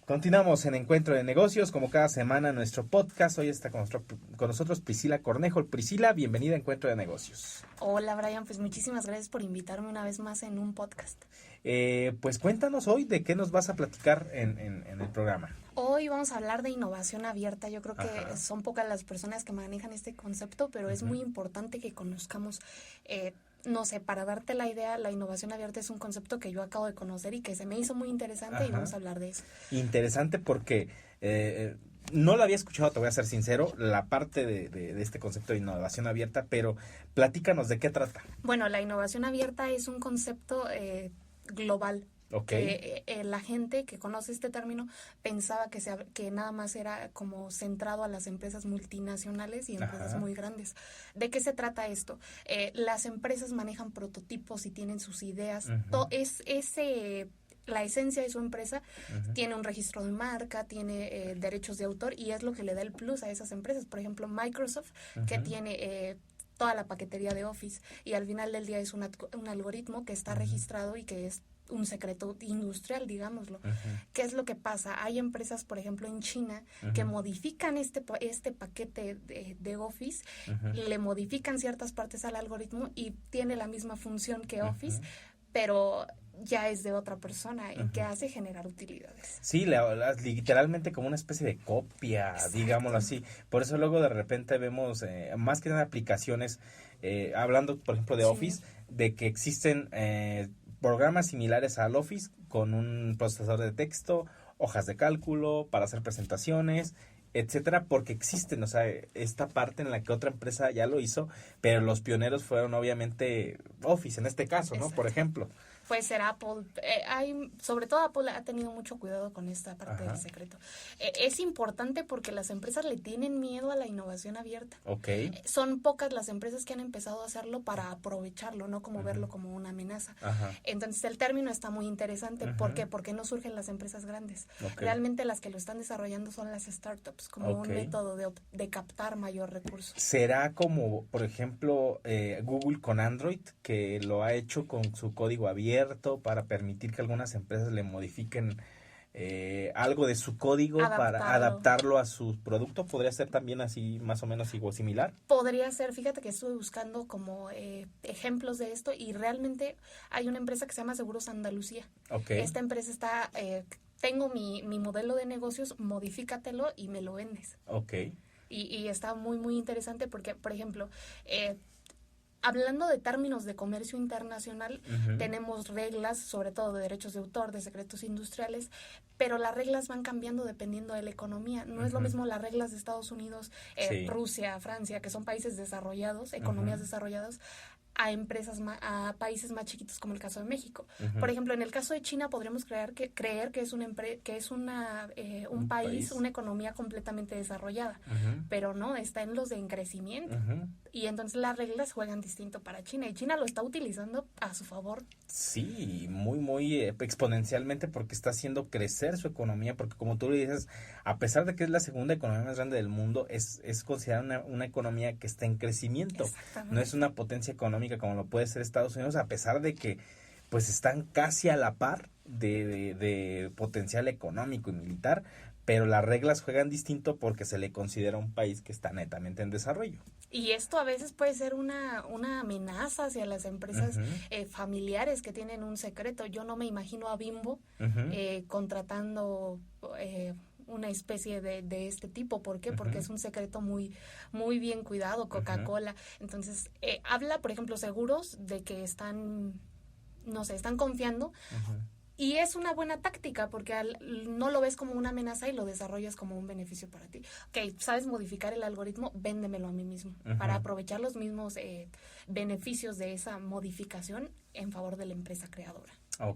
Continuamos en Encuentro de Negocios, como cada semana en nuestro podcast. Hoy está con nosotros Priscila Cornejo. Priscila, bienvenida a Encuentro de Negocios. Hola Brian, pues muchísimas gracias por invitarme una vez más en un podcast. Pues cuéntanos hoy de qué nos vas a platicar en el programa. Hoy vamos a hablar de innovación abierta. Yo creo que son pocas las personas que manejan este concepto, pero es muy importante que conozcamos. No sé, para darte la idea, la innovación abierta es un concepto que yo acabo de conocer y que se me hizo muy interesante y vamos a hablar de eso. Interesante porque no lo había escuchado, te voy a ser sincero, la parte de este concepto de innovación abierta, pero platícanos de qué trata. Bueno, la innovación abierta es un concepto global. Okay. Que la gente que conoce este término pensaba que nada más era como centrado a las empresas multinacionales y empresas muy grandes. ¿De qué se trata esto? Las empresas manejan prototipos y tienen sus ideas. La esencia de su empresa tiene un registro de marca, tiene derechos de autor y es lo que le da el plus a esas empresas. Por ejemplo, Microsoft, que tiene toda la paquetería de Office y al final del día es un algoritmo que está registrado y que es un secreto industrial, digámoslo. ¿Qué es lo que pasa? Hay empresas, por ejemplo, en China, que modifican este paquete de Office, le modifican ciertas partes al algoritmo y tiene la misma función que Office, pero ya es de otra persona y que hace generar utilidades. Sí, literalmente como una especie de copia, exacto, digámoslo así. Por eso luego de repente vemos, más que nada aplicaciones, hablando por ejemplo de Office, de que existen programas similares al Office con un procesador de texto, hojas de cálculo para hacer presentaciones, etcétera, porque existen, o sea, esta parte en la que otra empresa ya lo hizo, pero los pioneros fueron obviamente Office en este caso, ¿no? Exacto. Por ejemplo. Puede ser Apple. Sobre todo Apple ha tenido mucho cuidado con esta parte del secreto. Es importante porque las empresas le tienen miedo a la innovación abierta. Okay. Son pocas las empresas que han empezado a hacerlo para aprovecharlo, no como verlo como una amenaza. Entonces el término está muy interesante. ¿Por qué? Porque no surgen las empresas grandes. Realmente las que lo están desarrollando son las startups, como un método de captar mayor recurso. ¿Será como, por ejemplo, Google con Android, que lo ha hecho con su código abierto para permitir que algunas empresas le modifiquen algo de su código para adaptarlo a su producto? ¿Podría ser también así más o menos igual similar? Podría ser, fíjate que estuve buscando como ejemplos de esto y realmente hay una empresa que se llama Seguros Andalucía. Esta empresa está, tengo mi modelo de negocios, modifícatelo y me lo vendes. Y está muy muy interesante porque, por ejemplo, hablando de términos de comercio internacional, tenemos reglas, sobre todo de derechos de autor, de secretos industriales, pero las reglas van cambiando dependiendo de la economía. No es lo mismo las reglas de Estados Unidos, Rusia, Francia, que son países desarrollados, economías desarrolladas, a países más chiquitos como el caso de México. Por ejemplo, en el caso de China podríamos creer que es un país, una economía completamente desarrollada, pero no, está en los de crecimiento. Y entonces las reglas juegan distinto para China y China lo está utilizando a su favor. Sí, muy, muy exponencialmente porque está haciendo crecer su economía, porque como tú le dices, a pesar de que es la segunda economía más grande del mundo, es considerada una economía que está en crecimiento. No es una potencia económica como lo puede ser Estados Unidos, a pesar de que pues están casi a la par de potencial económico y militar, pero las reglas juegan distinto porque se le considera un país que está netamente en desarrollo. Y esto a veces puede ser una amenaza hacia las empresas familiares que tienen un secreto. Yo no me imagino a Bimbo contratando una especie de este tipo. ¿Por qué? Porque es un secreto muy, muy bien cuidado, Coca-Cola. Entonces, habla, por ejemplo, seguros de que están confiando. Y es una buena táctica porque no lo ves como una amenaza y lo desarrollas como un beneficio para ti. ¿Sabes modificar el algoritmo? Véndemelo a mí mismo para aprovechar los mismos beneficios de esa modificación en favor de la empresa creadora.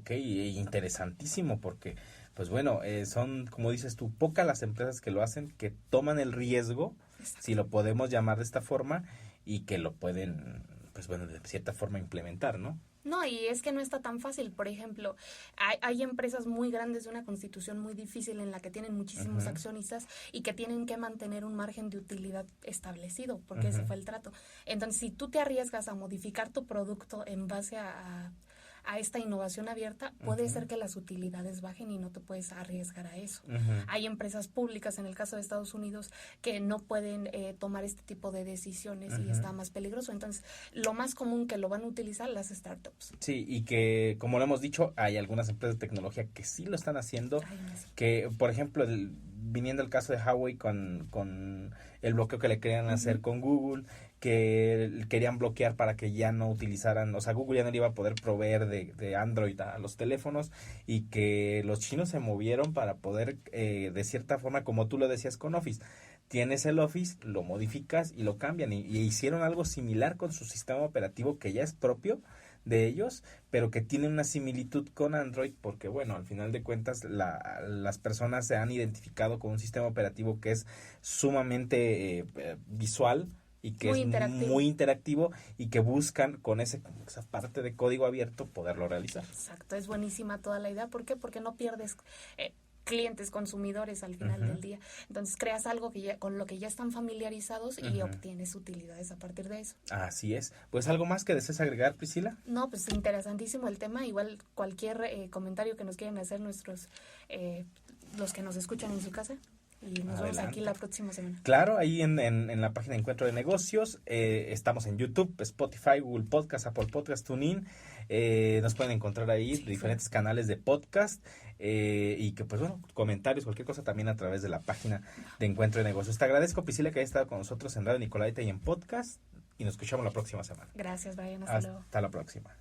Interesantísimo porque, pues bueno, son, como dices tú, pocas las empresas que lo hacen, que toman el riesgo, si lo podemos llamar de esta forma, y que lo pueden, pues bueno, de cierta forma implementar, ¿no? No, y es que no está tan fácil. Por ejemplo, hay empresas muy grandes de una constitución muy difícil en la que tienen muchísimos accionistas y que tienen que mantener un margen de utilidad establecido, porque ese fue el trato. Entonces, si tú te arriesgas a modificar tu producto en base a a esta innovación abierta, puede ser que las utilidades bajen y no te puedes arriesgar a eso. Hay empresas públicas, en el caso de Estados Unidos, que no pueden tomar este tipo de decisiones y está más peligroso. Entonces, lo más común que lo van a utilizar las startups. Sí, y que, como lo hemos dicho, hay algunas empresas de tecnología que sí lo están haciendo, que, por ejemplo, viniendo el caso de Huawei con el bloqueo que le querían hacer con Google, que querían bloquear para que ya no utilizaran, o sea, Google ya no le iba a poder proveer de Android a los teléfonos, y que los chinos se movieron para poder, de cierta forma, como tú lo decías con Office, tienes el Office, lo modificas y lo cambian, y hicieron algo similar con su sistema operativo que ya es propio de ellos, pero que tiene una similitud con Android, porque bueno, al final de cuentas las personas se han identificado con un sistema operativo que es sumamente visual, y que muy interactivo, y que buscan con esa parte de código abierto poderlo realizar. Exacto, es buenísima toda la idea. ¿Por qué? Porque no pierdes clientes, consumidores al final del día. Entonces creas algo que con lo que ya están familiarizados y obtienes utilidades a partir de eso. Así es. Pues, ¿algo más que desees agregar, Priscila? No, pues interesantísimo el tema. Igual cualquier comentario que nos quieran hacer nuestros los que nos escuchan en su casa. Y nos vemos aquí la próxima semana. Claro, ahí en la página de Encuentro de Negocios. Estamos en YouTube, Spotify, Google Podcast, Apple Podcast, TuneIn. Nos pueden encontrar ahí diferentes canales de podcast. Y que, pues bueno, comentarios, cualquier cosa también a través de la página de Encuentro de Negocios. Te agradezco, Priscila, que hayas estado con nosotros en Radio Nicolaita y en podcast. Y nos escuchamos la próxima semana. Gracias, Brian. Hasta luego. Hasta la próxima.